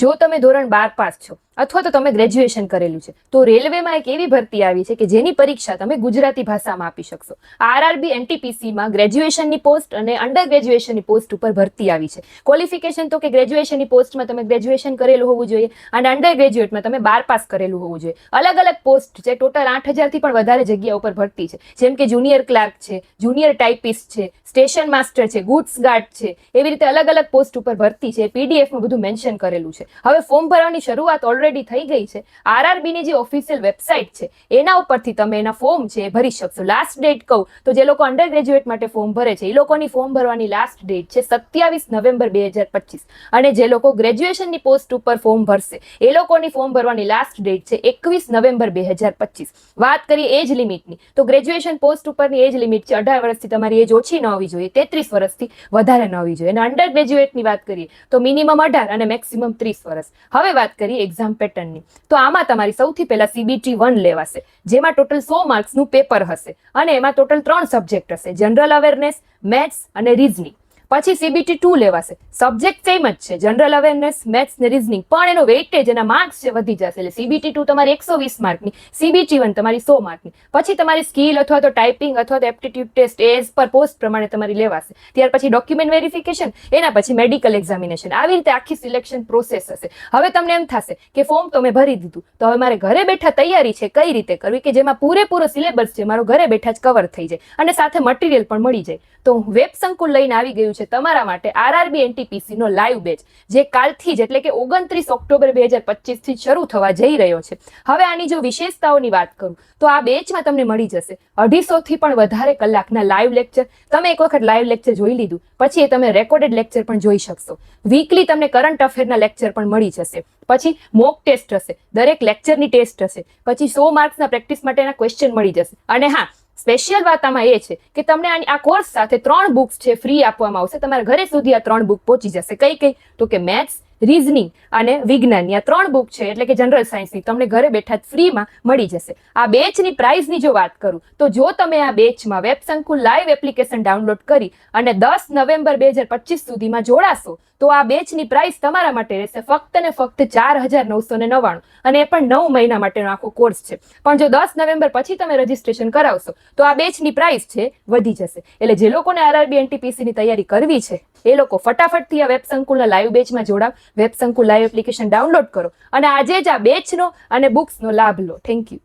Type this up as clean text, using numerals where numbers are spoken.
જો તમે ધોરણ 12 પાસ છો અથવા તો તમે ગ્રેજ્યુએશન કરેલું છે તો રેલવેમાં એક એવી ભરતી આવી છે કે જેની પરીક્ષા તમે ગુજરાતી ભાષામાં આપી શકશો. આરઆરબી એનટીપીસીમાં ગ્રેજ્યુએશનની પોસ્ટ અને અંડર ગ્રેજ્યુએશનની પોસ્ટ ઉપર ભરતી આવી છે. ક્વોલિફિકેશન તો કે ગ્રેજ્યુએશનની પોસ્ટમાં તમે ગ્રેજ્યુએશન કરેલું હોવું જોઈએ અને અંડર ગ્રેજ્યુએટમાં તમે 12 પાસ કરેલું હોવું જોઈએ. અલગ અલગ પોસ્ટ છે, ટોટલ 8000 થી પણ વધારે જગ્યા ઉપર ભરતી છે, જેમ કે જુનિયર ક્લાર્ક છે, જુનિયર ટાઈપિસ્ટ છે, સ્ટેશન માસ્ટર છે, ગુડ્સ ગાર્ડ છે, એવી રીતે અલગ અલગ પોસ્ટ ઉપર ભરતી છે. પીડીએફમાં બધું મેન્શન કરેલું છે. હવે ફોર્મ ભરવાની શરૂઆત ઓલરેડી થઈ ગઈ છે. આરઆરબીની જે ઓફિશિયલ વેબસાઇટ છે એના ઉપરથી તમે એના ફોર્મ છે એ ભરી શકશો. લાસ્ટ ડેટ કહું તો જે લોકો અંડર ગ્રેજ્યુએટ માટે ફોર્મ ભરે છે એ લોકોની ફોર્મ ભરવાની લાસ્ટ ડેટ છે 27 નવેમ્બર 2025 અને જે લોકો ગ્રેજ્યુએશનની પોસ્ટ ઉપર ફોર્મ ભરશે એ લોકોની ફોર્મ ભરવાની લાસ્ટ ડેટ છે 21 નવેમ્બર 2025. વાત કરીએ એજ લિમિટની તો ગ્રેજ્યુએશન પોસ્ટ ઉપરની એજ લિમિટ છે 18 વર્ષથી તમારી એજ ઓછી ન હોવી જોઈએ, 33 વર્ષથી વધારે ન હોવી જોઈએ. અને અંડર ગ્રેજ્યુએટની વાત કરીએ તો મિનિમમ 18 અને મેક્સિમમ 30 વર્ષ. હવે વાત કરીએ એક્ઝામ પેટર્નની તો આમાં તમારી સૌથી પહેલા CBT 1 લેવાશે, જેમાં ટોટલ 100 માર્ક્સનું પેપર હશે અને એમાં ટોટલ 3 સબ્જેક્ટ હશે, જનરલ અવેરનેસ, મેથ્સ અને રીઝનિંગ. પછી CBT 2 લેવાશે, સબ્જેક્ટ સેમ જ છે, જનરલ અવેરનેસ, મેથ્સ ને રીઝનિંગ, પણ એનો વેઇટેજ એના માર્ક્સ છે વધી જશે. એટલે CBT 2 તમારી 120 માર્કની, CBT 1 તમારી 100 માર્કની. પછી તમારી સ્કિલ અથવા તો ટાઈપિંગ અથવા તો aptitude test as per post પ્રમાણે તમારી લેવાશે. ત્યાર પછી ડોક્યુમેન્ટ વેરિફિકેશન, એના પછી મેડિકલ એક્ઝામિનેશન. આવી રીતે આખી સિલેક્શન પ્રોસેસ હશે. હવે તમને એમ થશે કે ફોર્મ તો મેં ભરી દીધું, તો હવે મારે ઘરે બેઠા તૈયારી છે કઈ રીતે કરવી કે જેમાં પૂરેપૂરો સિલેબસ છે મારો ઘરે બેઠા જ કવર થઈ જાય અને સાથે મટીરિયલ પણ મળી જાય. તો વેબ સંકુલ લઈને આવી ગયું છે તમારા માટે આરઆરબી એનટીપીસી નો લાઈવ બેચ, જે કાલથી જ એટલે કે 29 ઓક્ટોબર 2025 થી શરૂ થવા જઈ રહ્યો છે. હવે આની જો વિશેષતાઓની વાત કરું તો આ બેચમાં તમને મળી જશે 250 થી પણ વધારે કલાકના લાઈવ લેક્ચર. તમે એક વખત લાઈવ લેક્ચર જોઈ લીધું પછી એ તમે રેકોર્ડેડ લેક્ચર પણ જોઈ શકશો. વીકલી તમને કરંટ અફેરના લેક્ચર પણ મળી જશે. પછી મોક ટેસ્ટ હશે, દરેક લેક્ચરની ટેસ્ટ હશે. પછી 100 માર્ક્સના પ્રેક્ટિસ માટેના ક્વેશ્ચન મળી જશે. અને હા, સ્પેશિયલ વાત આમાં એ છે કે તમને આ કોર્સ સાથે 3 બુક્સ છે ફ્રી આપવામાં આવશે. તમારા ઘરે સુધી આ 3 બુક પહોંચી જશે. કઈ કઈ તો કે મેથ્સ, રીઝનિંગ અને વિજ્ઞાનની આ 3 બુક છે એટલે કે જનરલ સાયન્સની તમને ઘરે બેઠા જ ફ્રીમાં મળી જશે. આ બેચની પ્રાઇસની જો વાત કરું તો જો તમે આ બેચમાં વેબ સંકુલ લાઈવ એપ્લિકેશન ડાઉનલોડ કરી અને 10 નવેમ્બર 2025 સુધીમાં જોડાશો તો આ બેચની પ્રાઇસ તમારા માટે રહેશે ફક્ત ને ફક્ત 4999 અને એ પણ 9 મહિના માટેનો આખો કોર્સ છે. પણ જો 10 નવેમ્બર પછી તમે રજીસ્ટ્રેશન કરાવશો તો આ બેચની પ્રાઇસ છે વધી જશે. એટલે જે લોકોને આરઆરબી એનટીપીસી ની તૈયારી કરવી છે એ લોકો ફટાફટથી આ વેબ સંકુલના લાઈવ બેચમાં જોડાવ, વેબ સંકુલ લાઈવ એપ્લિકેશન ડાઉનલોડ કરો અને આજે જ આ બેચનો અને બુક્સનો લાભ લો. Thank you.